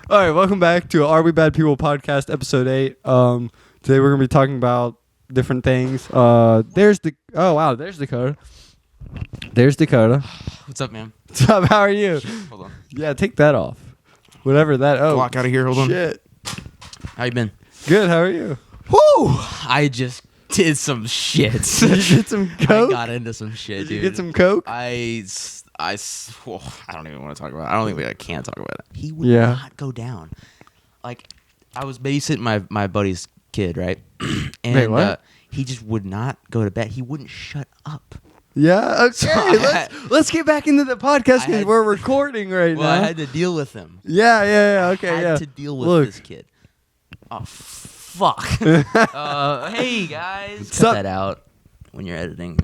All right, welcome back to Are We Bad People podcast, episode 8. Today we're gonna be talking about different things. There's Dakota. There's Dakota. What's up, man? What's up? How are you? Shit, hold on. Yeah, take that off. Whatever that. Oh, Walk out of here. Hold on. shit. How you been? Good. How are you? Woo! I just did some shit. Did you get some coke? I got into some shit, Did dude. you get some coke? I don't even want to talk about it. I don't think I can talk about it. He would Yeah. not go down. Like, I was babysitting my buddy's kid, right? And Wait, what? he just would not go to bed. He wouldn't shut up. Yeah. Okay. So let's get back into the podcast because we're recording right Well, now. I had to deal with him. Yeah. Okay. I had to deal with this kid. Oh, fuck. Hey, guys. What's Cut up? that out when you're editing.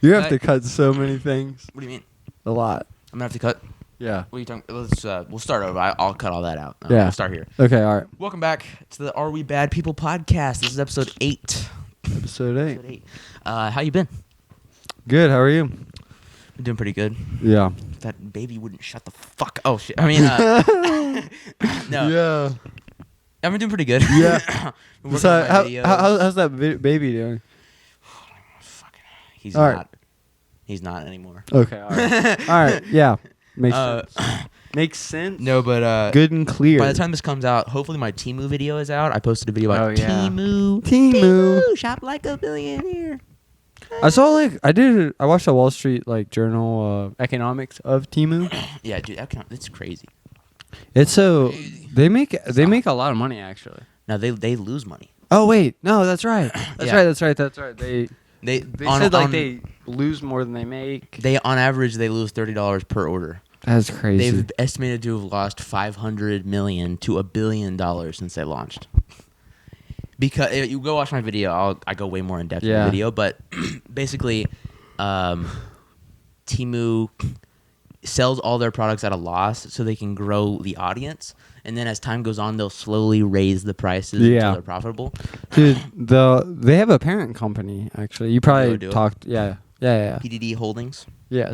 You have to cut so many things. What do you mean? A lot. I'm going to have to cut? Yeah. What are you talking? We'll start over. I'll cut all that out. Yeah. We'll start here. Okay. All right. Welcome back to the Are We Bad People podcast. This is episode 8. Episode 8. Episode 8. How you been? Good. How are you? I'm doing pretty good. Yeah. That baby wouldn't shut the fuck. Oh shit. I mean, no. Yeah. I've been doing pretty good. Yeah. Been working So on my videos. how's that baby doing? Fucking. He's All not. right. He's not anymore. Okay. All right. All right. Yeah. Makes sense. Makes sense. No, but Good and clear. by the time this comes out, hopefully my Temu video is out. I posted a video about Oh, yeah. Temu. Shop like a billionaire. I saw I watched the Wall Street Journal economics of Temu. Yeah, dude, it's crazy. It's so they make a lot of money actually. Now they lose money. Oh wait, no, that's right. Yeah. That's right. They said they lose more than they make. They on average they lose $30 per order. That's crazy. They've estimated to have lost $500 million to $1 billion since they launched. Because you go watch my video, I go way more in depth in the video. But basically, Temu sells all their products at a loss so they can grow the audience, and then as time goes on, they'll slowly raise the prices until they're profitable. Dude, they have a parent company actually. You probably do it? talked. Yeah. PDD Holdings. Yeah.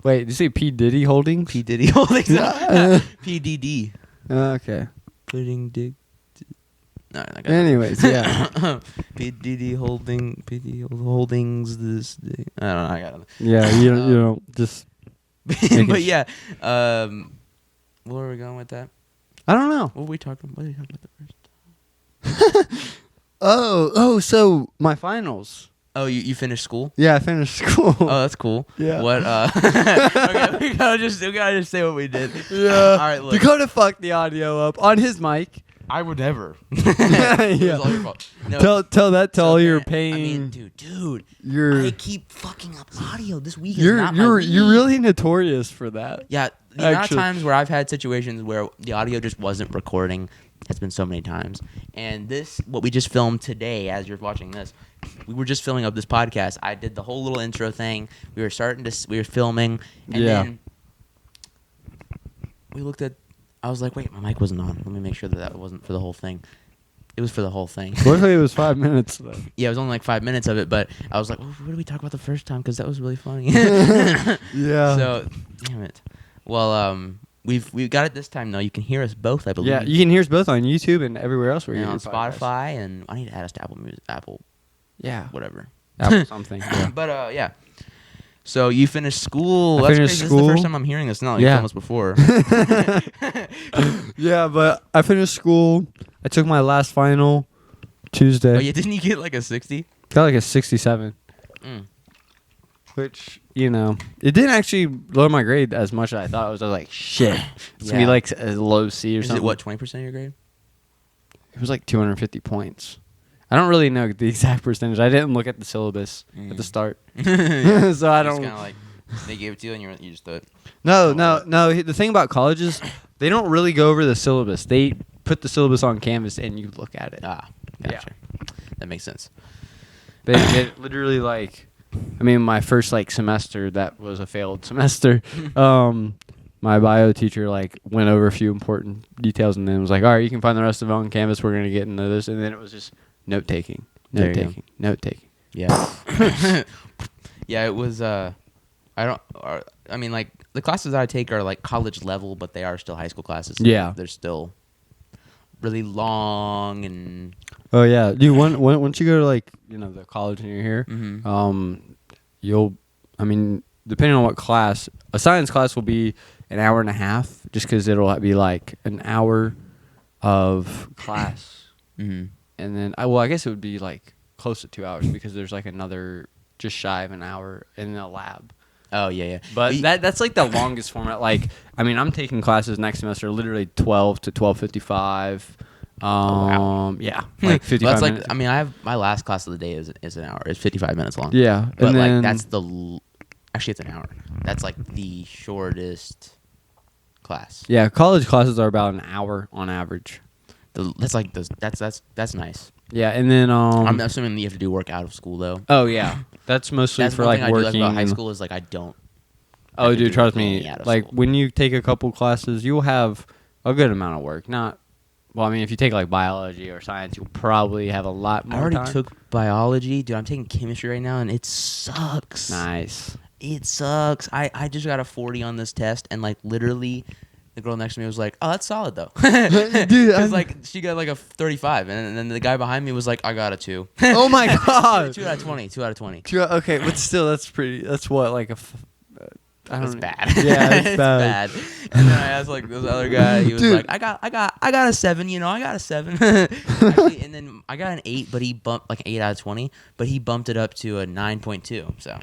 Wait, did you say P Diddy Holdings? P Diddy Holdings. PDD. Okay. Pudding dig. No, Anyways, yeah. PDD Holdings. This. I don't know. I got it. Yeah. You don't just. But yeah, where are we going with that? I don't know. What were we talking about the first? So my finals. Oh, you finished school? Yeah, I finished school. Oh, that's cool. Yeah. What? Okay, we gotta just say what we did. Yeah. All right. Look, Dakota fucked the audio up on his mic. I would never. Yeah. It was all your fault. No, Tell all your then, pain. I mean, dude, you're I keep fucking up audio. This week is not my you're week. really notorious for that. Yeah, the amount of Actually. times where I've had situations where the audio just wasn't recording has been so many times. And what we just filmed today, as you're watching this, we were just filming up this podcast. I did the whole little intro thing. We were filming, and then we looked at. I was like, wait, my mic wasn't on. Let me make sure that wasn't for the whole thing. It was for the whole thing. Luckily, it was 5 minutes though. Yeah, it was only like 5 minutes of it, but I was like, what did we talk about the first time? Because that was really funny. Yeah. So, damn it. Well, we've got it this time though. You can hear us both, I believe. Yeah, you can hear us both on YouTube and everywhere else where and you're on Spotify, and I need to add us to Apple Music, Apple, Yeah. whatever. Apple something. Yeah. But yeah. So you finished school. I That's finished crazy. school. This is the first time I'm hearing this. Not like you Yeah. told us before. Yeah, but I finished school. I took my last final Tuesday. Oh yeah, didn't you get like a 60? Got like a 67. Mm. Which, it didn't actually lower my grade as much as I thought it was. I was like, shit. It's going to be like a low C or Is something. it what, 20% of your grade? It was like 250 points. I don't really know the exact percentage. I didn't look at the syllabus at the start. Yeah. So I It's don't. kind of like they gave it to you and you just do it. No. The thing about colleges, they don't really go over the syllabus. They put the syllabus on Canvas and you look at it. Ah, gotcha. That makes sense. They literally my first semester that was a failed semester. My bio teacher went over a few important details and then was like, all right, you can find the rest of it on Canvas. We're gonna get into this, and then it was just note taking. Yeah. Yeah, it was. I mean, like the classes that I take are like college level, but they are still high school classes. Yeah. They're still really long and. Oh yeah, dude. Once you go to like the college and you're here, Mhm. you'll. I mean, depending on what class, a science class will be an hour and a half, just because it'll be like an hour of class, Mhm. and then I guess it would be like close to 2 hours because there's like another just shy of an hour in the lab. Oh yeah. But that's like the longest format. Like, I mean, I'm taking classes next semester literally 12 to 12:55. wow. Yeah, like 55 Well, that's like minutes. I mean I have my last class of the day is an hour. It's 55 minutes long. Yeah, But and then like that's actually it's an hour. That's like the shortest class. yeah, college classes are about an hour on average. That's nice. Yeah, and then I'm assuming that you have to do work out of school though. oh yeah, that's mostly That's for one like thing I do like working. about high school is like I don't. Oh, have to dude, do trust any me. out of Like school. when you take a couple classes, you'll have a good amount of work. Not well. I mean, if you take like biology or science, you'll probably have a lot I more. already time. took biology, dude. I'm taking chemistry right now, and it sucks. Nice. It sucks. I just got a 40 on this test, and like literally, the girl next to me was like, "Oh, that's solid though." Dude, Because like she got like a 35, and then the guy behind me was like, "I got a 2." Oh my god. 2 out of 20. 2 out of 20. Okay, but still, that's pretty. That's what like a. I That's don't. bad. Yeah, it's it's bad. bad. And then I asked like this other guy. He was Dude. like, I got a 7. You know, I got a 7. Actually, and then I got an 8, but he bumped like 8 out of 20, but he bumped it up to a 9.2. So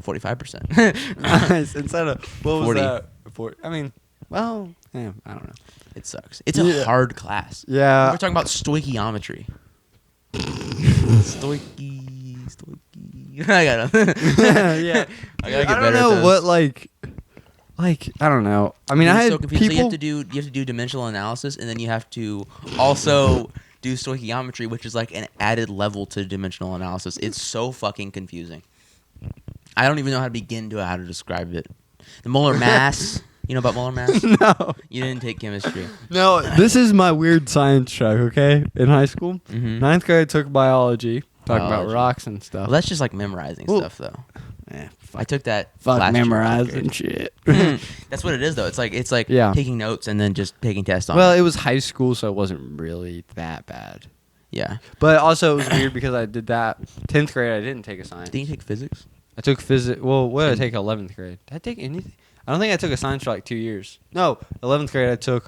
45%. Nice. Instead of what was 40. that? 40. I mean, well, yeah, I don't know. It sucks. It's a Yeah. hard class. Yeah. We're talking about stoichiometry. Stoichi. I got him. Yeah. I gotta get I don't better know at those. what like I don't know. I mean, It's I had so confusing. people. So you have to do dimensional analysis, and then you have to also do stoichiometry, which is like an added level to dimensional analysis. It's so fucking confusing. I don't even know how to begin to how to describe it. The molar mass. You know about molar mass? No. You didn't take chemistry. No, this is my weird science track, okay? In high school. Mhm. 9th grade, I took biology. Talking about Biology. rocks and stuff. Well, that's just like memorizing Ooh. stuff, though. Eh, I took that. fuck last year in memorizing fifth shit. grade. That's what it is, though. It's like Yeah. taking notes and then just taking tests on. Well, it. it was high school, so it wasn't really that bad. Yeah. But also, it was weird because I did that 10th grade. I didn't take a science. Didn't you take physics? I took physics. Well, what did I take 11th grade? Did I take anything? I don't think I took a science for like 2 years. No, 11th grade I took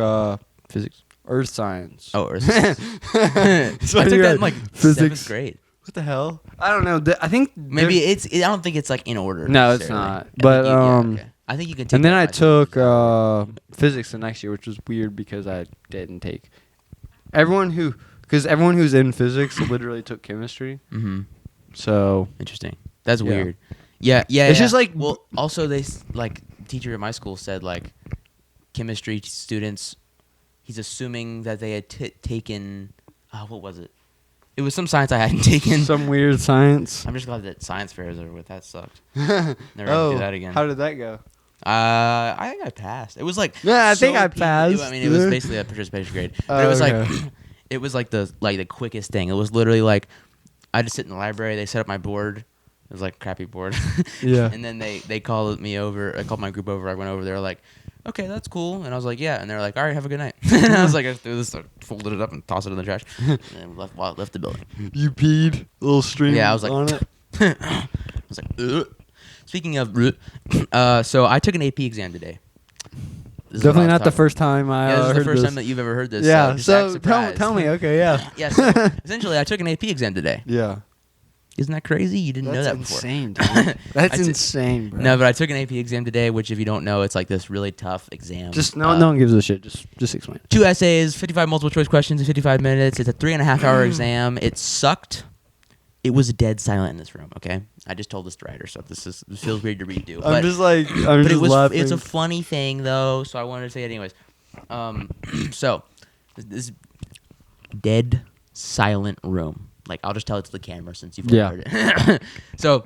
Physics. earth science. Oh, Earth science. I So took you're that right. in like Physics. 7th grade. What the hell? I don't know. I think Maybe there- I don't think it's like in order. No, it's necessarily. not. I But, think yeah, um, okay. I think you can take. and then that I by took something. physics the next year, which was weird because I didn't take. Everyone who's in physics literally took chemistry. Mhm. So Interesting. That's Yeah. weird. Yeah. It's just like- well. Also, like teacher at my school said like chemistry students. He's assuming that they had taken. What was it? It was some science I hadn't taken. some weird science. I'm just glad that science fair is over with. That sucked. Never have to do that again. How did that go? I think I passed. It was like Yeah, I think I peak- passed. I mean, it was basically a participation grade, but it was okay. like it was like the quickest thing. It was literally like I just sit in the library. They set up my board. It was like a crappy board. Yeah. And then they called me over. I called my group over. I went over. They were like, "Okay, that's cool." And I was like, "Yeah." And they're like, "All right, have a good night." And I was like, "I just do this, I folded it up and tossed it in the trash, and then left the building." You peed, little stream. Yeah, I was like, on it. I was like, ugh. Speaking of, so I took an AP exam today. This is what I Definitely was not the talking- first time I Yeah, this is the heard first this. time that you've ever heard this. Yeah, just so act surprised. tell me. Okay, yeah. Yeah, so essentially, I took an AP exam today. Yeah. Isn't that crazy? You didn't know that before. insane, dude. That's I took- insane, bro. No, but I took an AP exam today, which if you don't know, it's like this really tough exam. Just no one gives a shit. Just explain. 2 essays, 55 multiple choice questions in 55 minutes. It's a 3.5 hour exam. It sucked. It was dead silent in this room. Okay, I just told this to writer, so this feels weird to redo. I'm just like I'm But just it was laughing. it's a funny thing though, so I wanted to say it anyways. So this dead silent room. Like I'll just tell it to the camera since you've Yeah. heard it. So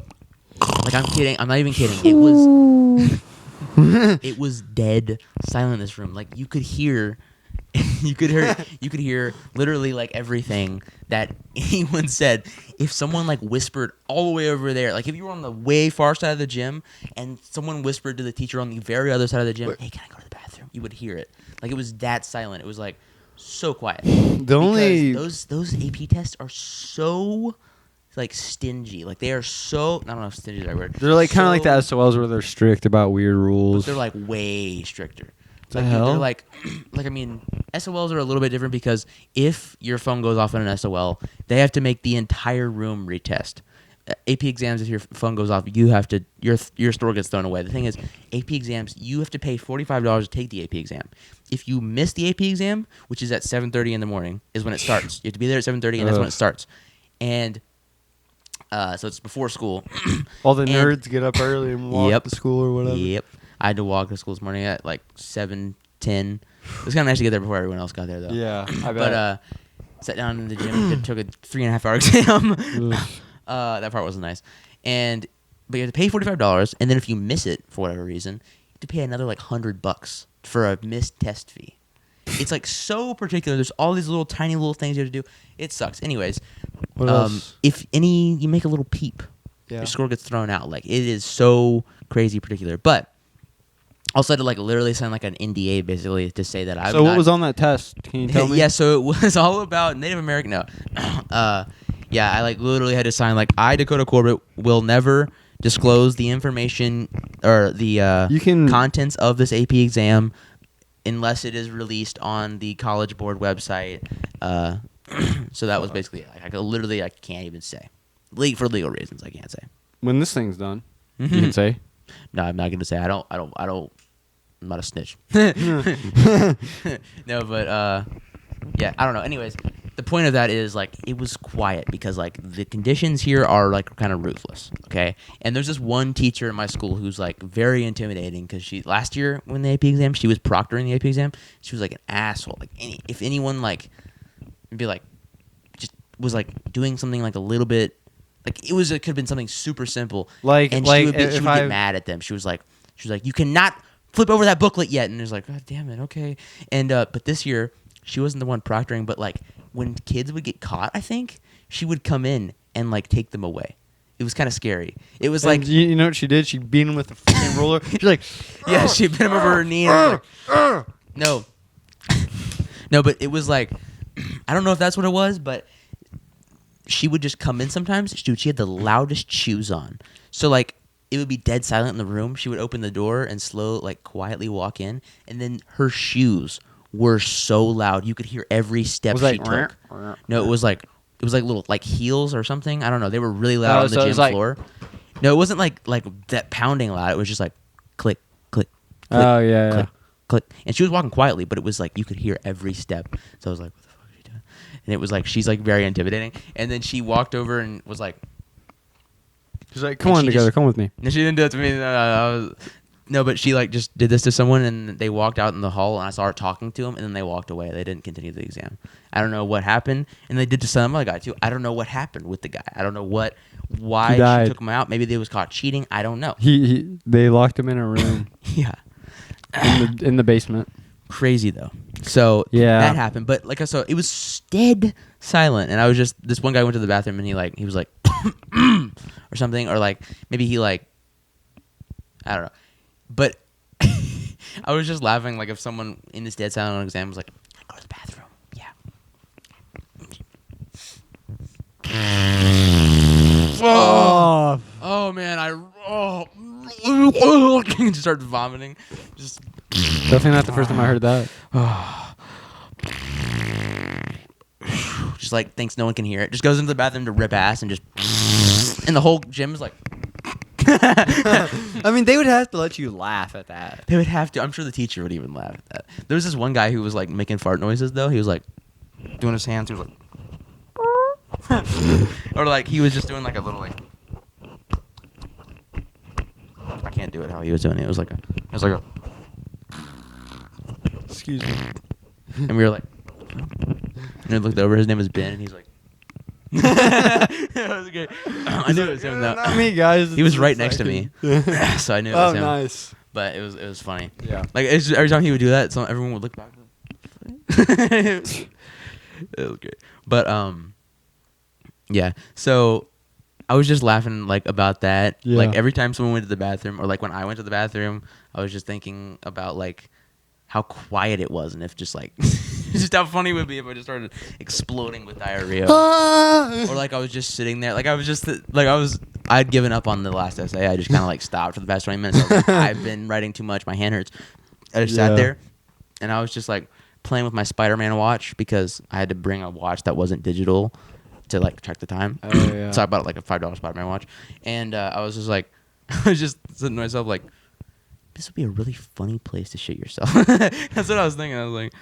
like I'm kidding. I'm not even kidding. It was it was dead silent in this room. Like you could hear you could hear literally like everything that anyone said. If someone like whispered all the way over there, like if you were on the way far side of the gym and someone whispered to the teacher on the very other side of the gym, "Hey, can I go to the bathroom?" You would hear it. Like it was that silent. It was like so quiet. Because those AP tests are so like stingy. Like they are so, I don't know if stingy is the right word. They're like kind of like the SOLs where they're strict about weird rules. They're like way stricter. The hell? They're like I mean, SOLs are a little bit different because if your phone goes off in an SOL, they have to make the entire room retest. AP exams, if your phone goes off, you have to your store gets thrown away. The thing is, AP exams, you have to pay $45 to take the AP exam. If you miss the AP exam, which is at 7:30 in the morning, is when it starts. You have to be there at 7:30, and that's when it starts. And so it's before school. All the nerds get up early and walk to school or whatever. Yep. I had to walk to school this morning at like 7:10. It was kind of nice to get there before everyone else got there, though. Yeah, I bet. But sat down in the gym, took a 3.5-hour exam. That part wasn't nice. But you have to pay $45, and then if you miss it for whatever reason, you have to pay another like $100 for a missed test fee. It's like so particular. There's all these little tiny little things you have to do. It sucks. Anyways, What else? if you make a little peep, your score gets thrown out. Like it is so crazy particular. But also had to like literally sign like an NDA basically to say that I. So what was on that test? Can you tell me? Yeah, so it was all about Native American. No, yeah, I like literally had to sign like I, Dakota Corbett, will never disclose the information or the contents of this AP exam unless it is released on the College Board website. So that was basically it. I can't even say. For legal reasons, I can't say. When this thing's done, you can say. No, I'm not gonna say. I'm not a snitch. No, but yeah, I don't know. Anyways, the point of that is like it was quiet because like the conditions here are like kind of ruthless. Okay, and there's this one teacher in my school who's like very intimidating because she last year when the AP exam she was proctoring the AP exam. She was like an asshole. Like if anyone like be like just was like doing something like a little bit like it could have been something super simple. Like and she would get mad at them. She was like you cannot flip over that booklet yet, and it was like, God damn it, okay. And but this year she wasn't the one proctoring, but like when kids would get caught, I think she would come in and like take them away. It was kind of scary. It was like you know what she did? She beat him with a freaking ruler. She's like, yeah, she bit him over her knee. And like, no, but it was like I don't know if that's what it was, but she would just come in sometimes. Dude, she had the loudest shoes on, so like. It would be dead silent in the room. She would open the door and quietly walk in, and then her shoes were so loud you could hear every step she took. No, it was like little like heels or something. I don't know. They were really loud on the gym floor. No, it wasn't like that pounding loud. It was just like click, click, click. Oh yeah, click, click. And she was walking quietly, but it was like you could hear every step. So I was like, what the fuck is she doing? And it was like she's like very intimidating. And then she walked over and was like. She's like, come on together, come with me. No, she didn't do it to me. No, but she like just did this to someone, and they walked out in the hall, and I saw her talking to him, and then they walked away. They didn't continue the exam. I don't know what happened, and they did to some other guy too. I don't know what happened with the guy. I don't know why she took him out. Maybe they was caught cheating. I don't know. They locked him in a room. Yeah, in the basement. Crazy though. So yeah, that happened. But like I saw, it was dead silent, and I was just this one guy went to the bathroom, and he was like. Or something, or like maybe he like I don't know, but I was just laughing like if someone in this dead silent exam was like, "Go to the bathroom," yeah. Oh man, just started vomiting. Just definitely not the first time I heard that. Just like thinks no one can hear it. Just goes into the bathroom to rip ass and just. And the whole gym is like. I mean, they would have to let you laugh at that. They would have to. I'm sure the teacher would even laugh at that. There was this one guy who was like making fart noises though. He was like doing his hands. He was like. Or like he was just doing like a little like. I can't do it how he was doing it. It was like a. Excuse me. And we were like. And I looked over. His name was Ben, and he's like. That was okay. I knew it was him though. Not me, guys. He was right next to me, so I knew it was him. Oh, nice. But it was funny. Yeah. Like every time he would do that, everyone would look back. It was great. But yeah. So I was just laughing like about that. Yeah. Like every time someone went to the bathroom, or like when I went to the bathroom, I was just thinking about like how quiet it was, and if just like just how funny it would be if I just started exploding with diarrhea. Or like I was just sitting there, like I was just like I'd given up on the last essay. I just kind of like stopped for the past 20 minutes. I was like, I've been writing too much. My hand hurts. I just sat there, and I was just like playing with my Spider-Man watch because I had to bring a watch that wasn't digital to like check the time. Oh, yeah. So I bought like a $5 Spider-Man watch, and I was just like, I was just sitting to myself like, this would be a really funny place to shit yourself. That's what I was thinking. I was like,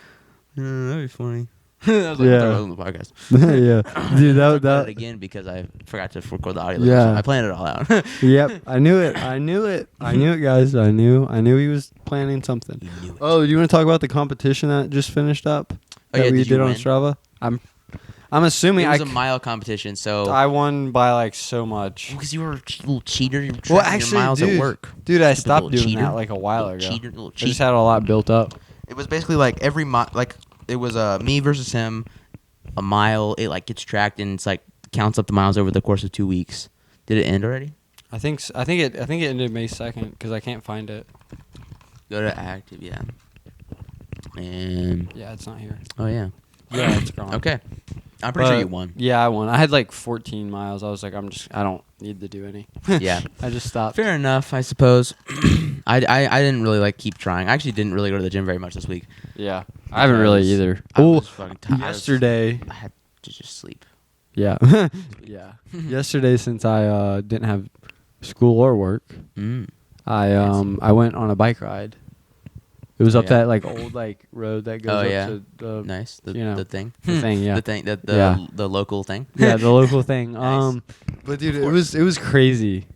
that'd be funny. I was like, Yeah. throw it on the podcast. Yeah, dude, Talk about that it again because I forgot to record the audio. Yeah. So I planned it all out. Yep, I knew it, guys. I knew he was planning something. You knew it. Oh, do you want to talk about the competition that just finished up? Oh, that yeah, we did you did on win? Strava. I'm assuming It was I a mile competition, so I won by like so much. because you were a little cheater, you were Well, tracking actually, your miles dude, at work. Dude, I Stupid stopped little doing cheater. that like a while ago. Little I cheat. just had a lot built up. It was basically like every like it was me versus him, a mile. It like gets tracked and it's like counts up the miles over the course of 2 weeks. Did it end already? I think it ended May 2nd because I can't find it. Go to active, yeah. And Yeah, it's not here. oh yeah, Yeah, it's gone. okay. I'm pretty sure But, you won. Yeah, I won. I had like 14 miles. I was like, I don't need to do any. Yeah. I just stopped. Fair enough, I suppose. I didn't really like keep trying. I actually didn't really go to the gym very much this week. Yeah, I haven't really Because either. I Oh, was fucking tired. yesterday. I had to just sleep. Yeah, yeah. Yesterday, since I didn't have school or work, I went on a bike ride. It was up Yeah. that like old like road that goes Oh, up yeah. to the Nice. you know, The thing. the thing. Yeah, The thing. The Yeah. the local thing. yeah, the local thing. Nice. But dude, it was crazy.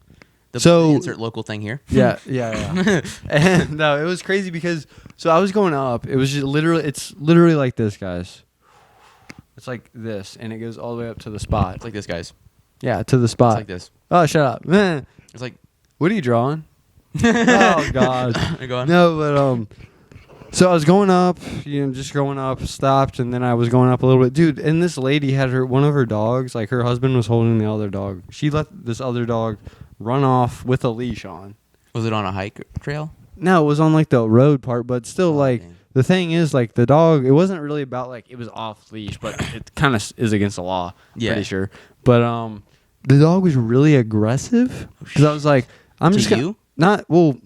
The So- insert local thing here. Yeah, yeah. And no, it was crazy because so I was going up. It was just it's literally like this, guys. It's like this, and it goes all the way up to the spot. It's like this, guys. Yeah, to the It's spot. like this. Oh, shut up. Man, It's like. what are you drawing? Oh God. Go on. No, but so I was going up, just going up, stopped, and then I was going up a little bit, dude. And this lady had one of her dogs, like her husband was holding the other dog. She let this other dog run off with a leash on. Was it on a hike trail? No, it was on like the road part, but still, Oh, like dang. the thing is, like the dog, it wasn't really about like it was off leash, but it kind of is against the law. Yeah. Pretty sure. But the dog was really aggressive because I was like, I'm To just gonna, you? not well.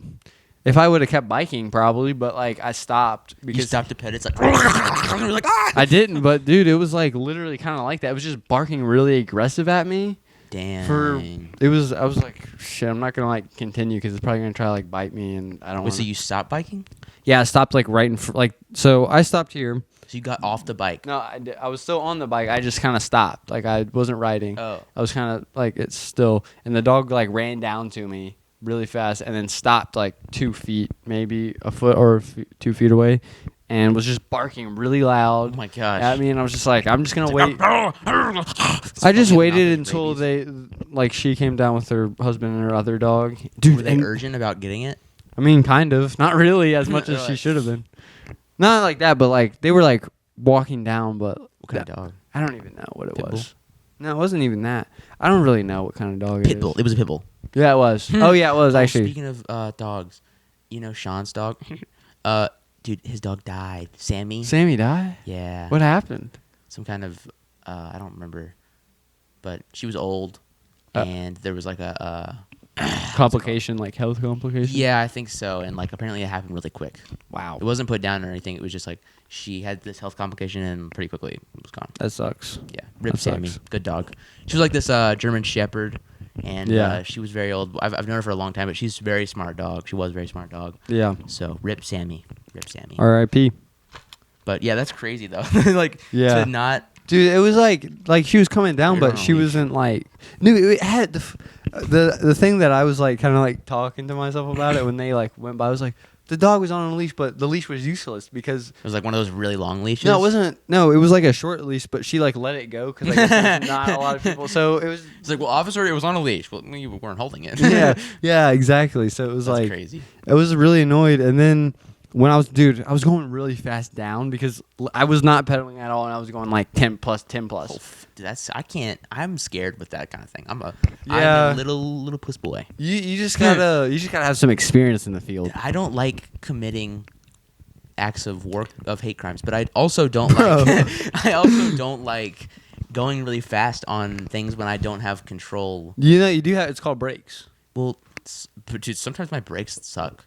If I would have kept biking, probably, but like I stopped You because stopped to pet. It's like. You're like ah! I didn't. But dude, it was like literally kind of like that. It was just barking really aggressive at me. Damn. I was like, shit, I'm not gonna like continue because it's probably gonna try to like bite me, and I don't. Wait, so wanna. you stopped biking? Yeah, I stopped like right in like so I stopped here. So you got off the bike. No, I was still on the bike. I just kind of stopped. Like I wasn't riding. Oh. I was kind of like it's still, and the dog like ran down to me really fast, and then stopped like 2 feet, maybe a foot or 2 feet away, and was just barking really Oh loud my gosh. at me. And I was just like, I'm just gonna wait. It's I just fucking waited enough until with rabies. like she came down with her husband and her other dog. Dude, Were they and- urgent about getting it? I mean, kind of. Not really as much as she Like- should have been. Not like that, but like they were like walking down, but What kind of dog? I don't even know what it Pit bull? was. No, it wasn't even that. I don't really know what kind of dog it Pit bull. is. It was a pit bull. Yeah, it was. Oh, yeah, it was Oh, actually. Speaking of dogs, you know Sean's dog. Dude, his dog died. Sammy. Sammy died? Yeah. What happened? Some kind of I don't remember, but she was old, Uh, and there was like a Complication, like health complication? yeah, I think so, and like apparently it happened really quick. Wow. It wasn't put down or anything. It was just like she had this health complication and pretty quickly it was gone. That sucks. Yeah, rip That Sammy, sucks. good dog. She was like this German Shepherd, and Yeah. she was very old. I've known her for a long time, but she's a very smart dog. She was a very smart dog. Yeah. So rip Sammy, rip Sammy. R.I.P. But yeah, that's crazy though. Like Yeah. to not. Dude, it was like she was coming down, You're but on a she leash. wasn't like. Dude, it had the thing that I was like kind of like talking to myself about it when they like went by. I was like, the dog was on a leash, but the leash was useless because It was like one of those really long leashes. no, it wasn't. No, it was like a short leash, but she like let it go because like there's not a lot of people. So it was. It's like, well, officer, it was on a leash. Well, you weren't holding it. Yeah, yeah, exactly. So it was That's like crazy. I was really annoyed, and then when I was going really fast down because I was not pedaling at all, and I was going like 10 plus. Oh, dude, I'm scared with that kind of thing. I'm a Yeah. little puss boy. You just gotta have some experience in the field. I don't like committing acts of hate crimes, but I also don't like going really fast on things when I don't have control. You do have, it's called brakes. Well, but dude, sometimes my brakes suck.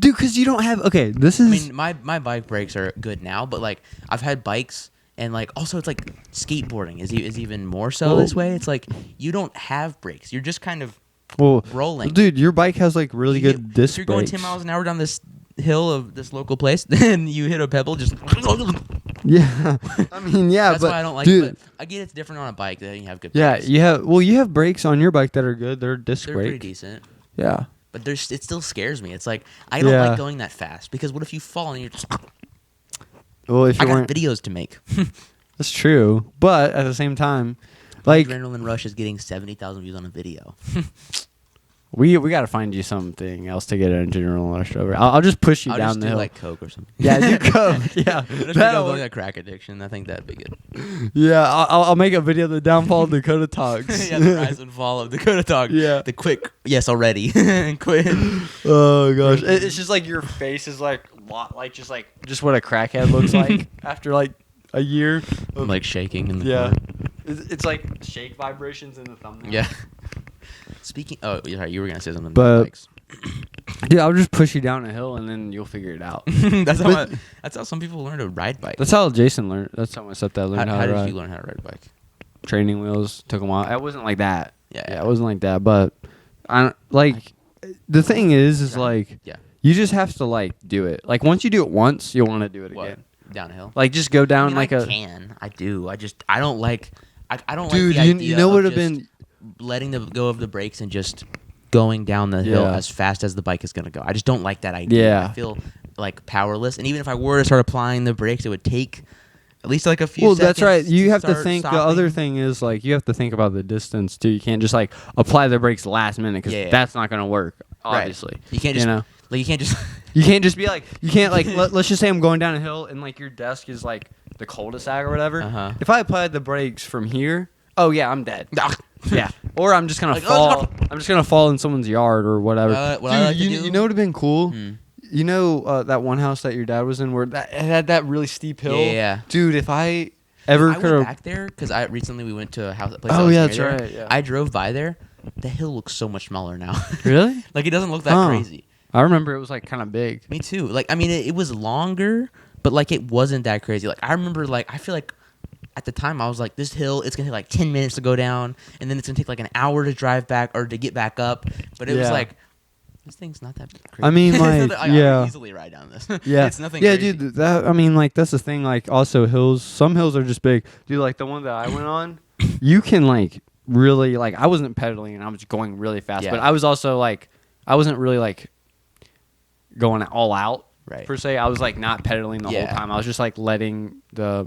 Dude, because you don't have, okay, this I is... mean, my bike brakes are good now, but like I've had bikes, and like also it's like skateboarding is even more so this way. It's like you don't have brakes; you're just kind of rolling. Dude, your bike has like really good disc If you're going brakes. 10 miles an hour down this hill of this local place, then you hit a pebble, just. Yeah, I mean, yeah, That's but why I don't like dude, it. But I get it's different on a bike that you have good yeah, brakes. you have brakes on your bike that are good. They're disc They're pretty brake. decent. Yeah. But it still scares me. It's like I don't Yeah. like going that fast because what if you fall and you're just Well, if I you got weren't, videos to make. that's true. But at the same time, like Adrenaline Rush is getting 70,000 views on a video. we got to find you something else to get an adrenaline rush over. I'll just push you I'll down just the do hill. like coke or something. Yeah, do coke. Yeah, That'll that'll like work. a crack addiction. I think that'd be good. Yeah, I'll make a video of the downfall of Dakota Talks. Yeah, the rise and fall of Dakota Talk. Yeah. The quick yes already. Quit. Oh gosh, it's just like your face is like just what a crackhead looks like after like a year. I'm like shaking in the Yeah, corner. it's like shake vibrations in the thumbnail. Yeah. Speaking oh sorry, you were gonna say something But- about bikes. Dude, I'll just push you down a hill and then you'll figure it out. That's how some people learn to ride bikes. That's how Jason learned. That's how my stepdad learned How how to did ride. you learn how to ride a bike? Training wheels took a while. It wasn't like that. Yeah. It wasn't like that. But I like the thing is like Yeah. you just have to like do it. Like once you do it once, you'll want to do it What? again. Downhill? Like just go down like I a can. I do. I don't like I don't dude. like the You idea know of what have just been letting go of the brakes and just going down the hill Yeah. as fast as the bike is going to go. I just don't like that idea. Yeah. I feel like powerless, and even if I were to start applying the brakes, it would take at least like a few well, seconds. that's right. You have to start think. The stopping. other thing is like you have to think about the distance too. You can't just like apply the brakes last minute because Yeah. that's not going to work. Right. Obviously, You can't just know. like you can't just You can't just be like you can't like let's just say I'm going down a hill and like your desk is like the cul-de-sac or whatever. Uh-huh. If I applied the brakes from here, oh yeah, I'm dead. Ah. Yeah, or I'm just gonna Like, fall. I'm just gonna fall in someone's yard or whatever. What I like to Dude, do- you know what would have been cool? Hmm. You know that one house that your dad was in where that it had that really steep hill. Yeah. Dude, if I ever I could went have. back there because I recently we went to a house. Place Oh, that was yeah, near that's there. right, yeah. I drove by there. The hill looks so much smaller now. Really? Like it doesn't look that Huh. crazy. I remember it was like kind of big. Me too. Like I mean, it was longer, but like it wasn't that crazy. Like I remember, like I feel like at the time I was like, this hill, it's gonna take like 10 minutes to go down, and then it's gonna take like an hour to drive back or to get back up. But it was Yeah. like, this thing's not that crazy. I mean, It's like, not that- I yeah. could easily ride down this. Yeah, it's nothing. Yeah, crazy. dude. That I mean, like that's the thing. Like also hills. Some hills are just big. Dude, like the one that I went on, you can like really like. I wasn't pedaling and I was going really fast, Yeah. but I was also like, I wasn't really like going all out Right. per se. I was like not pedaling the Yeah. whole time. I was just like letting the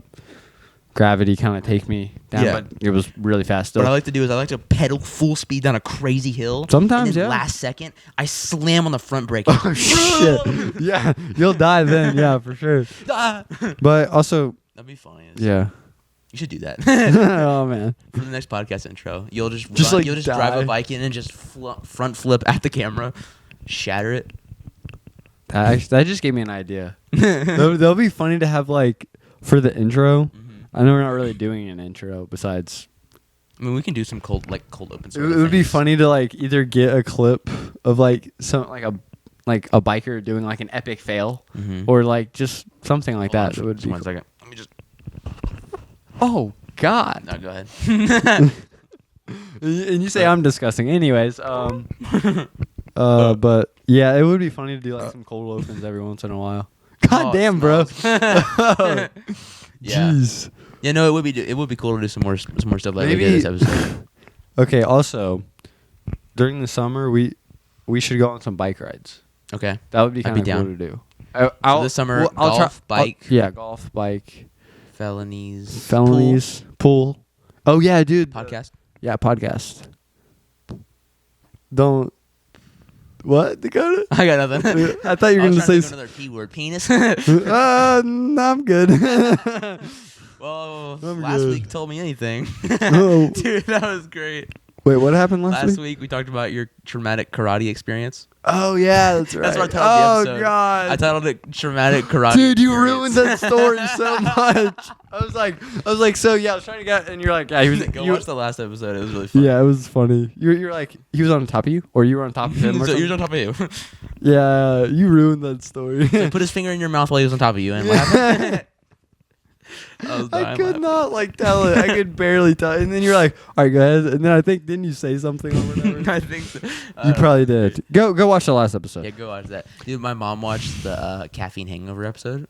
gravity kind of take me down, Yeah. but it was really fast still. What I like to do is I like to pedal full speed down a crazy hill. Sometimes, and then yeah. last second, I slam on the front brake. Oh shit! Yeah, you'll die then. Yeah, for sure. That'd But also, be funny. yeah. You should do that. Oh man. For the next podcast intro, you'll just Like, you'll just drive die. a bike in and just front flip at the camera, shatter it. That just gave me an idea. That'll be funny to have like for the intro. I know we're not really doing an intro besides. I mean, we can do some cold open. It Sort of would be things. funny to like either get a clip of like some like a biker doing like an epic fail Mhm. or like just something like Hold on, that. It would just be. one second. Let me just. Oh God! No, go ahead. And you say I'm disgusting. Anyways, but yeah, it would be funny to do like some cold opens every once in a while. God Oh, it damn, bro. Yeah. Jeez. Yeah, no, it would be cool to do some more stuff like we Maybe- did this episode. Okay. Also, during the summer, we should go on some bike rides. Okay. That would be I'd kind be of cool down. to do. I'll, this summer, I'll golf, bike. yeah, golf, bike, Felonies. pool. Oh yeah, dude. Podcast. Yeah, podcast. Don't. What, Dakota? I got nothing. I thought you were I was gonna trying say. to think of another P word. Penis. No, I'm good. Well, I'm last good. week told me anything. No. Dude, that was great. Wait, what happened last Last week? week we talked about your traumatic karate experience. Oh yeah, that's right. That's what I titled the Oh episode. god. I titled it traumatic karate. Dude, you experience. ruined that story so much. I was like, so yeah, I was trying to get, and you're like, yeah, he was. Go you- watch the last episode. It was really fun. yeah, it was funny. You're like, he was on top of you, or you were on top of him. Or So he was something? on top of you. Yeah, you ruined that story. So put his finger in your mouth while he was on top of you, and what happened? I was I dying could laughing. not like tell it. I could barely tell. And then you're like, all right, go ahead. And then I think, didn't you say something or whatever? I think so. You probably did. Go watch the last episode. Yeah, go watch that. Dude, my mom watched the caffeine hangover episode.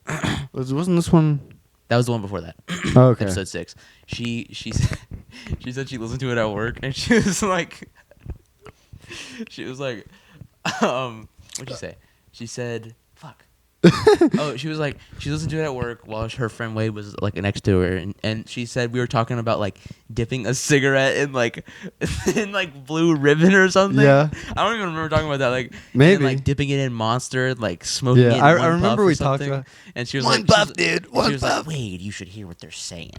Wasn't this one? That was the one before that. Oh, okay. Episode 6. She said she listened to it at work, and she was like, what'd she say? She said, fuck. Oh, she was like, she listened to it at work while her friend Wade was like next to her, and she said we were talking about like dipping a cigarette in like blue ribbon or something. Yeah. I don't even remember talking about that. Like Maybe. and, like dipping it in Monster, like smoking Yeah, it. In I one remember puff or we talked something. about. And she was One like, puff, dude. she One was puff. like, Wade, you should hear what they're saying.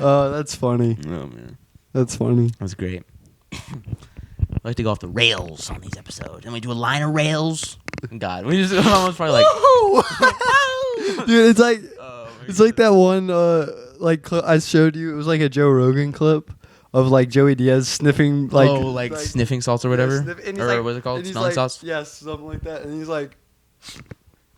Oh, that's funny. Oh man, That's funny. that was great. I like to go off the rails on these episodes, and we do a line of rails. God, we just almost probably like, Dude, it's like oh, my it's like that one like clip I showed you. It was like a Joe Rogan clip of like Joey Diaz sniffing like sniffing salts or whatever, yeah, and he's or like- what's it called, and he's smelling like- salts. Yes, something like that. And he's like,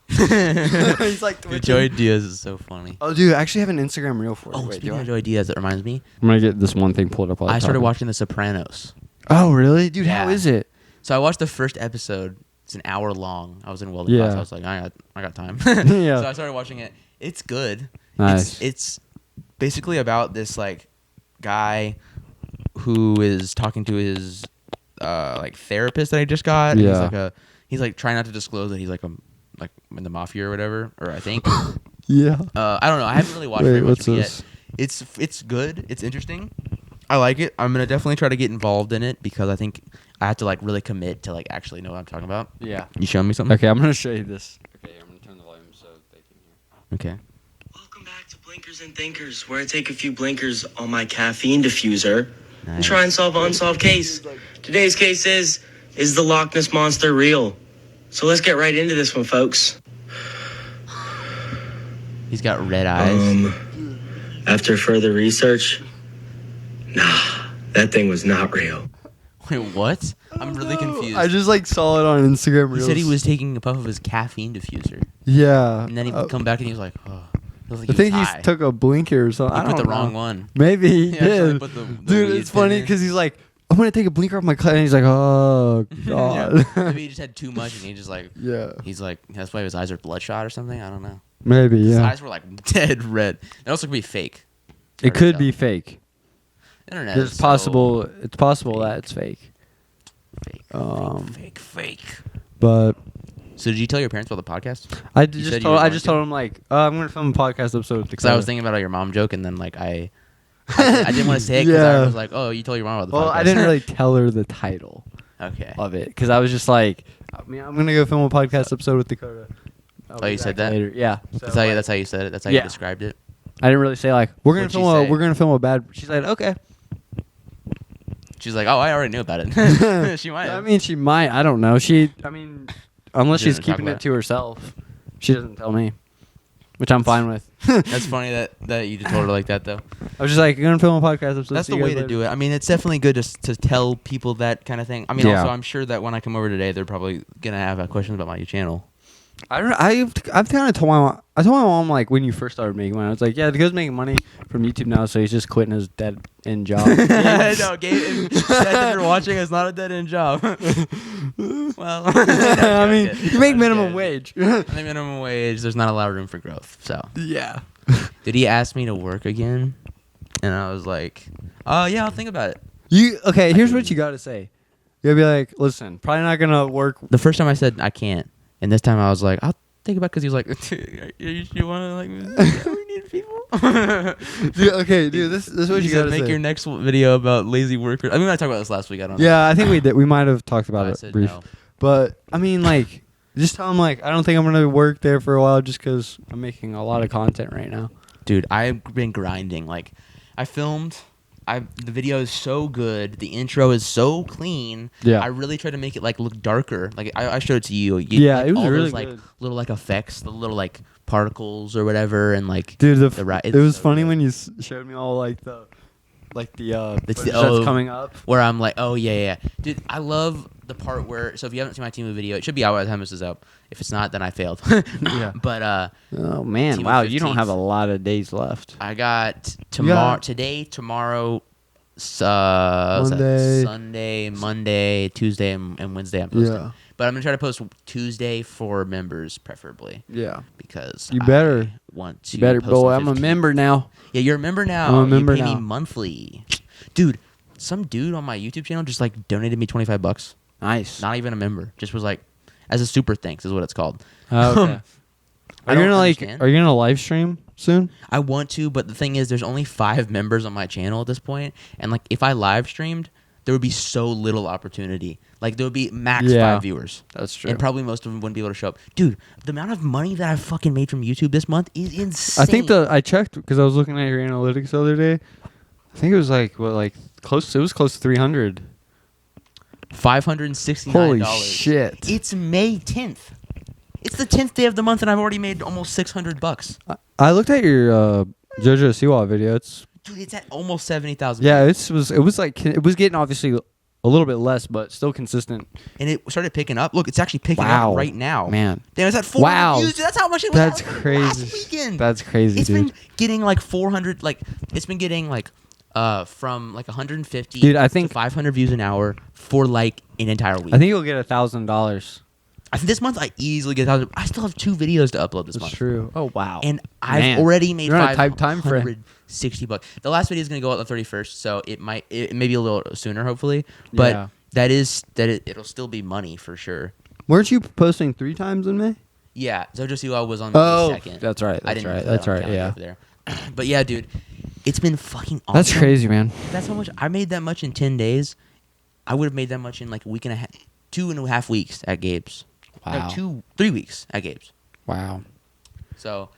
Dude, he's like twitching. Joey Diaz is so funny. Oh, dude, I actually have an Instagram reel for you. Oh, Wait, do speaking I? of Joey Diaz, that reminds me. I'm gonna get this one thing pulled up. While I I'm started talking. watching The Sopranos. Oh, really, dude? How Yeah. is it? So I watched the first episode. It's an hour long. I was in welding Yeah. class. I was like, I got time. Yeah. So I started watching it. It's good. Nice. It's basically about this like guy who is talking to his like therapist that I just got. And Yeah. he's like trying not to disclose that he's like in the mafia or whatever. Or I think Yeah. I don't know. I haven't really watched Wait, very much what's of it this? yet. It's good. It's interesting. I like it. I'm gonna definitely try to get involved in it because I think I have to like really commit to like actually know what I'm talking about. Yeah. You showing me something? Okay, I'm gonna show you this. Okay, I'm gonna turn the volume so they can hear. Okay. Welcome back to Blinkers and Thinkers, where I take a few blinkers on my caffeine diffuser and try and solve an unsolved case. Today's case is the Loch Ness Monster real? So let's get right into this one, folks. He's got red eyes. After further research, nah, that thing was not real. Wait, what? I'm really confused. I just like saw it on Instagram He reels. said he was taking a puff of his caffeine diffuser, Yeah. and then he would come back and he was like, "Oh, feels like I think he he was high." took a blinker or something. He I put don't the wrong know. one. Maybe he Yeah, so he did. put the Dude, weed it's funny in because he's like, I'm gonna take a blinker off my cut, and he's like, oh god. Yeah. Maybe he just had too much, and he just like Yeah. he's like that's why his eyes are bloodshot or something. I don't know. Maybe. His Yeah. eyes were like dead red. It also could be fake. It Hard to could tell. be fake. Internet. is It's so possible. It's possible that fake. it's fake. Fake. Fake. But So did you tell your parents about the podcast? I said just you told. were I going just to? told him like, I'm gonna film a podcast episode with the. Because I was thinking about your mom joke, and then like I didn't want to say it because Yeah. I was like, oh, you told your mom about the Well, podcast. I didn't really tell her the title Okay. of it because I was just like, I mean, I'm gonna go film a podcast episode with Dakota. I'll Oh, be you said back that? later. Yeah. That's how you said it. That's how you Yeah. described it. I didn't really say like we're gonna What'd she film a say? we're gonna film a bad. She said okay. She's like, oh, I already knew about it. She might. I Have. mean, she might. I don't know. I mean, unless She she's doesn't talk keeping about it to herself, she doesn't tell me, which I'm fine with. That's funny that you just told her like that though. I was just like, you're gonna film a podcast episode. That's the way to do it. I mean, it's definitely good to tell people that kind of thing. I mean, Yeah. also I'm sure that when I come over today, they're probably gonna have questions about my channel. I've kind of told my mom. I told my mom like when you first started making money. I was like, yeah, Dakota's making money from YouTube now, so he's just quitting his dead end job. No, Gabe said if you're watching, it's not a dead end job. Well, I mean, you make minimum wage. I make minimum wage. There's not a lot of room for growth. So, Yeah. did he ask me to work again? And I was like, oh yeah, I'll think about it. Here's what you gotta say. You gotta be like, listen, probably not gonna work. The first time I said I can't, and this time I was like, think about because he was like, you want to like, yeah, we need people. Dude, okay, dude, this is what He you said, gotta make say. your next video about lazy workers. I mean, I talked about this last week. I don't know. Yeah, I think we did. We might have talked about I it said brief. no. But I mean, like, just tell him like I don't think I'm gonna work there for a while just because I'm making a lot of content right now. Dude, I've been grinding. Like, I filmed. The video is so good. The intro is so clean. Yeah. I really tried to make it like look darker. Like I showed it to you. Yeah, like, it was all really those, like good. little like effects, the little like particles or whatever, and like Dude, it's it was so funny good. when you showed me all like the It's footage the- that's coming up. where I'm like, oh yeah, dude. I love the part where. So if you haven't seen my Temu video, it should be out by the time this is out. If it's not, then I failed. Yeah. But Oh man, Temu wow, you don't 15th. have a lot of days left. I got got- today, tomorrow, Monday. Sunday, Monday, Tuesday, and Wednesday. I'm posting. Yeah. But I'm gonna try to post Tuesday for members, preferably, Yeah. because You better. I want to. You better, post boy. on I'm a 15th. member now. Yeah, you're a member now. I'm a member you pay now. me monthly, dude. Some dude on my YouTube channel just like donated me $25. Nice. Not even a member. Just was like, as a super thanks is what it's called. Oh, okay. I Are you don't gonna understand. Are you gonna live stream soon? I want to, but the thing is, there's only 5 members on my channel at this point, and like if I live streamed, there would be so little opportunity. Like there would be max Yeah. 5 viewers, That's true. and probably most of them wouldn't be able to show up. Dude, the amount of money that I fucking made from YouTube this month is insane. I think I checked because I was looking at your analytics the other day. I think it was like close. It was close to 300. $569. Holy shit! It's May 10th. It's the 10th day of the month, and I've already made almost $600. I looked at your JoJo Siwa video. It's Dude, it's at almost 70,000. yeah. It was like it was getting obviously a little bit less, but still consistent. And it started picking up. Look, it's actually picking Wow. up right now. Man, Damn, it's at 400 Wow. views. Dude, that's how much it was that's at crazy. last weekend. That's crazy, It's dude. been getting like 400. Like it's been getting like from like 150 Dude, I think- to 500 views an hour for like an entire week. I think you'll get $1,000. I think this month I easily get 1,000. I still have 2 videos to upload this That's month. true. Oh wow. And I've Man. already made You're on a tight time frame. $560. The last video is gonna go out the 31st, so it may be a little sooner, hopefully. But Yeah. it'll still be money for sure. Weren't you posting 3 times in May? Yeah, Zojo Siwa was on Oh, May 2nd. that's right. I That's didn't right. put that That's on right. calendar Yeah. over there. But yeah, dude, it's been fucking awesome. That's crazy, man. That's how much I made that much in 10 days. I would have made that much in like a week and a half, 2.5 weeks at Gabe's. Wow. No, 3 weeks at Gabe's. Wow. So,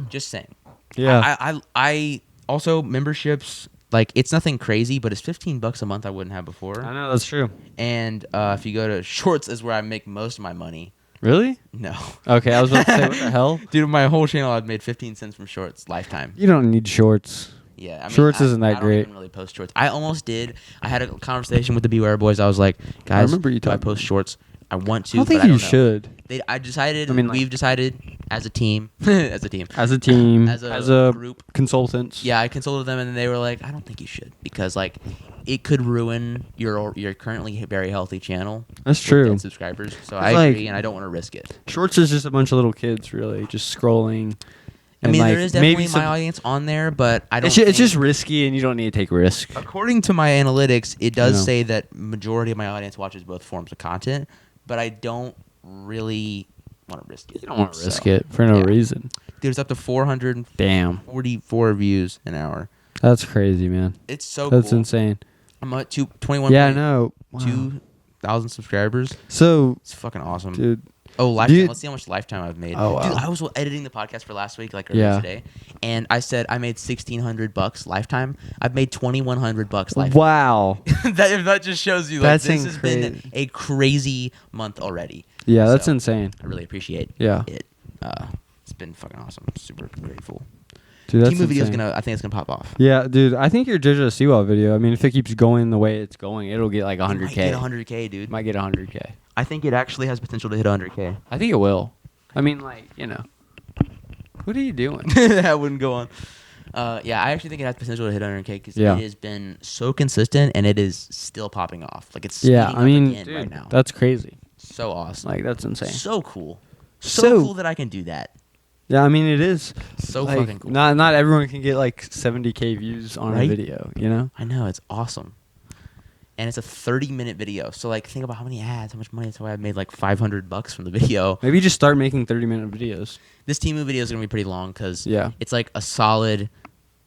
just saying. Yeah. I also memberships, like it's nothing crazy, but it's $15 a month I wouldn't have before. I know that's true. And if you go to Shorts is where I make most of my money. Really? No. Okay, I was about to say, what the hell? Dude, my whole channel I've made 15 cents from Shorts lifetime. You don't need shorts. Yeah, I mean, Shorts isn't that I great. don't even really post shorts. I almost did. I had a conversation with the Beware Boys. I was like, guys, remember you do I talking. post shorts? I want to, I don't think but I you don't know. should. I decided. I mean, like- we've decided as a team, as a team, As a team, as as a a group. consultants. Yeah, I consulted them, and they were like, I don't think you should because like it could ruin your currently very healthy channel. That's with true. 10 subscribers. So I like- agree, and I don't want to risk it. Shorts is just a bunch of little kids, really, just scrolling. I And, mean, like, there is definitely maybe my audience on there, but I don't. It's just think- risky, and you don't need to take risk. According to my analytics, it does No. say that majority of my audience watches both forms of content, but I don't really want to risk it. You don't want to risk So, it for no yeah. reason. Dude, it's up to 444 Damn, views an hour. that's crazy, man. It's so That's cool. insane. I'm at 21. Yeah, I know. Wow. 2,000 subscribers. So, It's fucking awesome. dude, Oh, lifetime. you- Let's see how much lifetime I've made. Oh, wow. Dude, I was editing the podcast for last week, like earlier Yeah. today, and I said I made $1,600 lifetime. I've made $2,100 lifetime. wow. If that just shows you, like, That's this has been incredible. a crazy month already. Yeah, that's So, insane. I really appreciate Yeah. it. It's been fucking awesome. Super grateful. Dude, that's Team video's insane. I think it's gonna pop off. Yeah, dude, I think your JoJo Siwa video, I mean, if it keeps going the way it's going, it'll get like It might 100K. get 100K, dude. Might get 100K. I think it actually has potential to hit 100K. I think it will. I mean, like, you know. What are you doing? That wouldn't go on. Yeah, I actually think it has potential to hit 100K because Yeah. it has been so consistent and it is still popping off. Like it's Yeah, speeding I mean, up again dude, right now. that's crazy. So awesome. Like, that's insane. So cool. So So- cool that I can do that. Yeah, I mean, it is. So Like, fucking cool. Not everyone can get like 70K views on Right? a video, you know? I know, it's awesome. and it's a 30-minute video. So like, think about how many ads, how much money. That's why I made like $500 from the video. Maybe just start making 30-minute videos. This Temu video is gonna be pretty long because Yeah. it's like a solid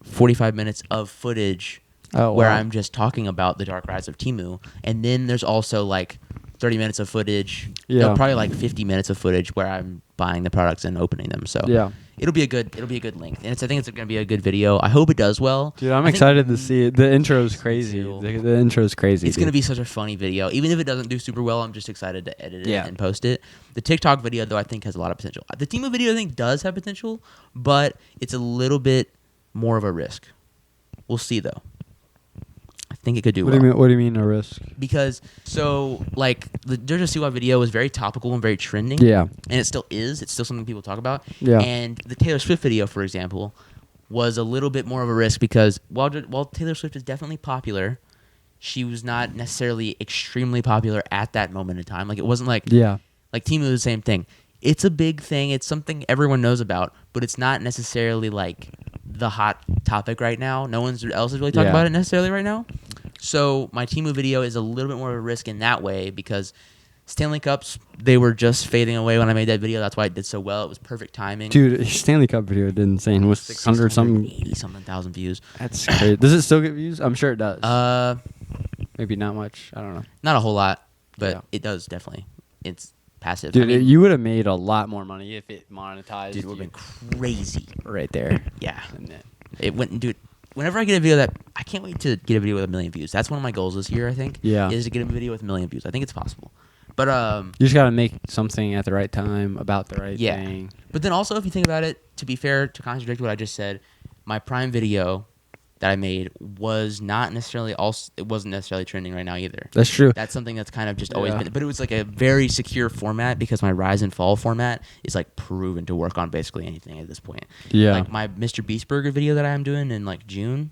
45 minutes of footage Oh, where wow. I'm just talking about the Dark Rise of Temu, and then there's also like 30 minutes of footage. Yeah. No, probably like 50 minutes of footage where I'm buying the products and opening them. So Yeah. it'll be a good length, and I think it's gonna be a good video. I hope it does well. Dude, I'm I think- excited to see it. The intro's crazy. too. The intro's crazy. It's going to dude. be such a funny video. Even if it doesn't do super well, I'm just excited to edit it Yeah. and post it. The TikTok video, though, I think has a lot of potential. The Temu video, I think, does have potential, but it's a little bit more of a risk. We'll see, though. I think it could do What well. do you mean? What do you mean a risk? Because, so, like, the Jojo Siwa video was very topical and very trending. Yeah. And it still is. It's still something people talk about. Yeah. And the Taylor Swift video, for example, was a little bit more of a risk because while Taylor Swift is definitely popular, she was not necessarily extremely popular at that moment in time. Like, it wasn't like Yeah. Temu is the same thing. It's a big thing. It's something everyone knows about, but it's not necessarily like the hot topic right now. No one else is really talking Yeah. about it necessarily right now. So my Temu video is a little bit more of a risk in that way because Stanley Cups, they were just fading away when I made that video. That's why it did so well. It was perfect timing. Dude, your Stanley Cup video did insane. It was 600 something. 80 something thousand views. That's crazy. Does it still get views? I'm sure it does. Uh, Maybe not much. I don't know. not a whole lot, but Yeah. it does definitely. It's passive. Dude, I mean, you would have made a lot more money if it monetized. dude, it would you have been crazy. right there. Yeah. And then- It went, dude. Whenever I get a video that I can't wait to get a video with 1 million views. That's one of my goals this year. I think. Yeah. Is to get a video with 1 million views. I think it's possible. But You just gotta make something at the right time about the right Yeah. thing. But then also, if you think about it, to be fair, to contradict what I just said, my Prime video that I made was not necessarily it wasn't necessarily trending right now either. That's true. That's something that's kind of just always Yeah. been, but it was like a very secure format because my Rise and Fall format is like proven to work on basically anything at this point. Yeah. Like my Mr. Beast Burger video that I'm doing in like June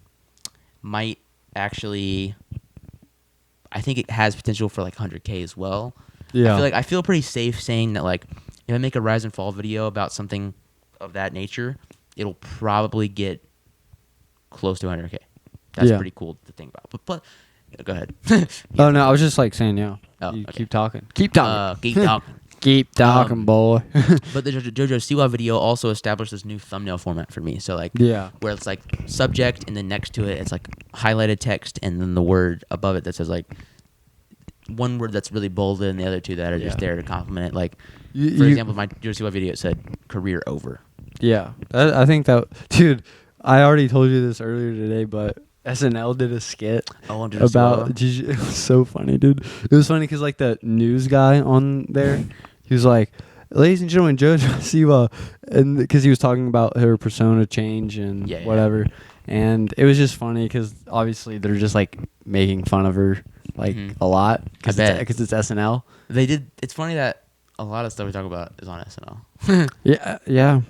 might actually, I think it has potential for like 100K as well. Yeah. I feel pretty safe saying that like if I make a Rise and Fall video about something of that nature, it'll probably get close to 100K. That's Yeah. pretty cool to think about. But go ahead. Oh no, I was just like saying, yeah. Oh, You okay. keep talking. Keep talking. Keep talking. Keep talking, boy. But the JoJo Siwa video also established this new thumbnail format for me. So like Yeah. where it's like subject and then next to it it's like highlighted text and then the word above it that says like one word that's really bolded and the other two that are just Yeah. there to complement it. Like You- for you- example, my JoJo Siwa video it said career over. Yeah, I think that, dude. I already told you this earlier today, but SNL did a skit Oh, on JoJo about. Siwa? It was so funny, dude. It was funny because like the news guy on there, he was like, "Ladies and gentlemen, JoJo Siwa," and because he was talking about her persona change and Yeah, yeah. whatever, and it was just funny because obviously they're just like making fun of her like Mhm. a lot I bet. because it's SNL. They did. It's funny that a lot of stuff we talk about is on SNL. Yeah.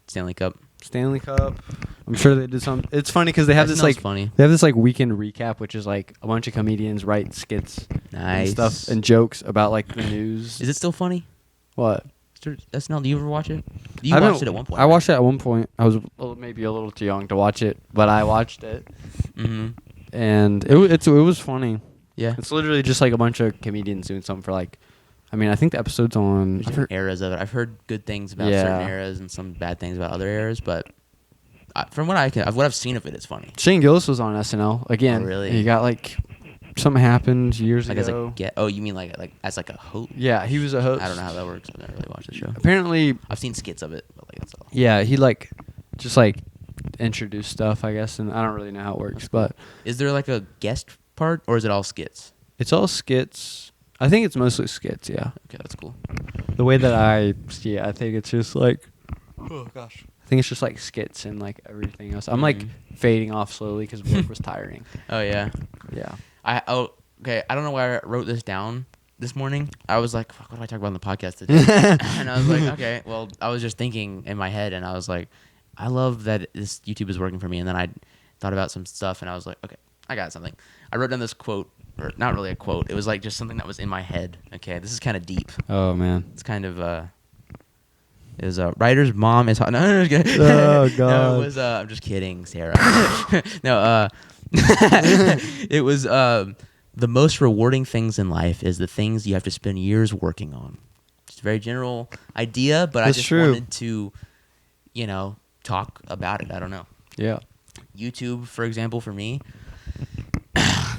Stanley Cup. Stanley Cup. I'm sure they did some. It's funny because they have this SNL's like funny. they have this like weekend recap, which is like a bunch of comedians write skits Nice and stuff and jokes about like the news. Is it still funny? What? SNL? Do you ever watch it? You I haven't- watched it at one point. I watched it at one point. I was maybe a little too young to watch it, but I watched it, Mm-hmm. and it was funny. Yeah. It's literally just like a bunch of comedians doing something for like. I mean, I think the episode's on. There's I've different heard- eras of it. I've heard good things about Yeah. certain eras and some bad things about other eras, but from what I've seen of it, it's funny. Shane Gillis was on SNL again. Oh, really? He got like something happened years Like as ago. a get. Oh, you mean like as like a host? Yeah, he was a host. I don't know how that works. I've never really watched the show. Apparently, I've seen skits of it, but like that's all. yeah, he like just like introduced stuff, I guess, and I don't really know how it works, but Is there like a guest part or is it all skits? it's all skits. I think it's mostly skits, yeah. Okay, that's cool. The way that I see it, I think it's just like, oh gosh, I think it's just like skits and like everything else. I'm like Mhm. fading off slowly because work was tiring. Oh yeah. Yeah. Okay. I don't know why I wrote this down this morning. I was like, fuck, what do I talk about on the podcast today? And I was like, okay, well, I was just thinking in my head, and I was like, I love that this YouTube is working for me. And then I thought about some stuff, and I was like, okay, I got something. I wrote down this quote, or not really a quote. It was like just something that was in my head. Okay, this is kind of deep. Oh man. It's kind of is writer's mom is hot. No, I'm just kidding. Oh, No, God. it was I'm just kidding, Sarah. No, it was the most rewarding things in life is the things you have to spend years working on. It's a very general idea, but I just wanted to, talk about it. I don't know. Yeah. YouTube, for example, for me,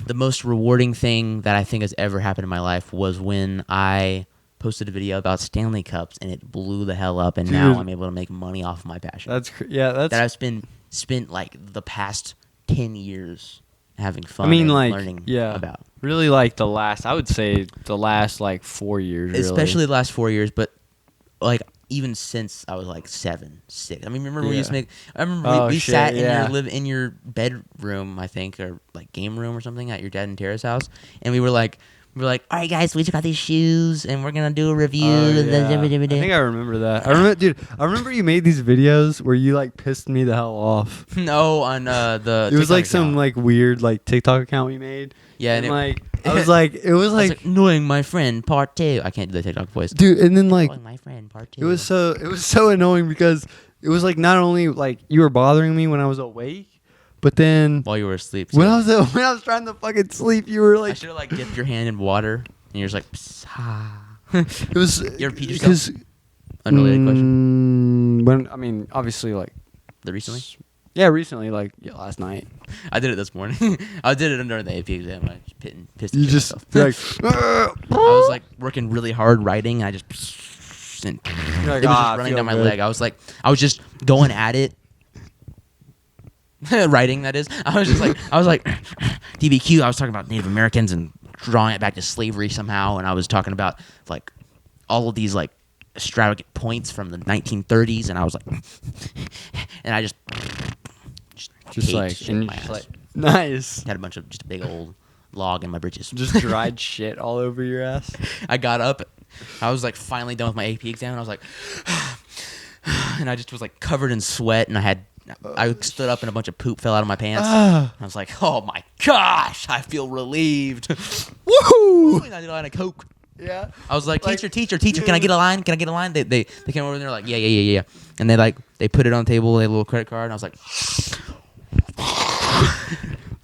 the most rewarding thing that I think has ever happened in my life was when I posted a video about Stanley Cups and it blew the hell up, and now I'm able to make money off of my passion. That I've spent like the past 10 years having fun and learning about. Really like I would say the last like 4 years. Especially the last 4 years, but like even since I was like 7, 6. I mean, remember we used to make. I remember we sat in your bedroom, I think, or like game room or something at your dad and Tara's house, and we were like, all right, guys, we just got these shoes, and we're gonna do a review. I think I remember that. I remember you made these videos where you like pissed me the hell off. No, on the. It was like some like weird like TikTok account we made. Yeah, and I was like, it was like annoying my friend part 2. I can't do the TikTok voice, dude. And then like my friend part 2. It was so annoying because it was like not only like you were bothering me when I was awake, but then while you were asleep. When I was trying to fucking sleep, you were like, I should have like dipped your hand in water, and you're just like, it was. You ever peed yourself? Unrelated question. When obviously like recently. Yeah, recently, like last night. I did it this morning. I did it during the AP exam. I pissed. You just myself. I was like working really hard writing. And I just and it was just running down my leg. I was just going at it. Writing, that is. I was like DBQ. I was talking about Native Americans and drawing it back to slavery somehow, and I was talking about like all of these like extravagant points from the 1930s, and I was like, and I just nice. Had a bunch of just a big old log in my britches. Just dried shit all over your ass. I got up. I was like finally done with my AP exam, and I was like, and I just was like covered in sweat, and I stood up and a bunch of poop fell out of my pants. I was like, oh my gosh, I feel relieved. Woohoo! And I did a line of Coke. Yeah. I was like, teacher, can I get a line? Can I get a line? They came over and they're like, yeah. And they put it on the table, they had a little credit card, and I was like,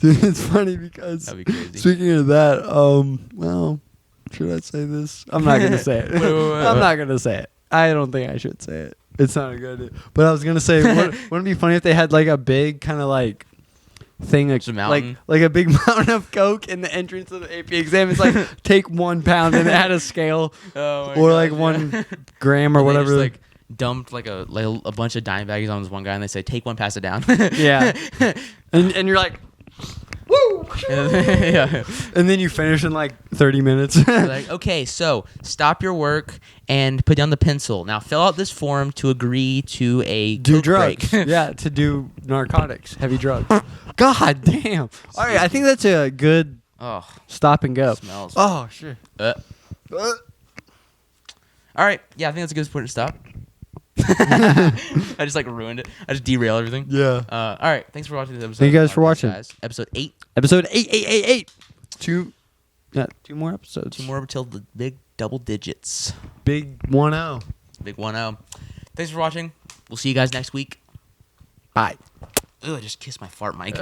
dude, it's funny because that'd be crazy. Speaking of that, well, should I say this? I'm not gonna say it. I'm not gonna say it. I don't think I should say it. It's not a good idea. But I was gonna say, wouldn't it be funny if they had like a big kind of like thing, like a big mountain of Coke in the entrance of the AP exam? It's like take 1 pound and it had a scale, or like 1 gram or whatever. Just, like dumped like a bunch of dime baggies on this one guy, and they say take 1, pass it down. Yeah, and you're like, woo! Yeah. And then you finish in like 30 minutes. Like, okay, so stop your work and put down the pencil. Now fill out this form to agree to a do Coke drugs. break. Yeah, to do narcotics, heavy drugs. God damn. All right, I think that's a good stop and go. Smells. Oh, sure. All right, yeah, I think that's a good point to stop. I just like ruined it. I just derailed everything. Yeah. All right. Thanks for watching this episode. Thank you guys for watching. Guys. Episode 8. Episode 8. 2 more episodes. 2 more until the big double digits. Big 1-0. Big 1-0. Thanks for watching. We'll see you guys next week. Bye. Ugh, I just kissed my fart mic.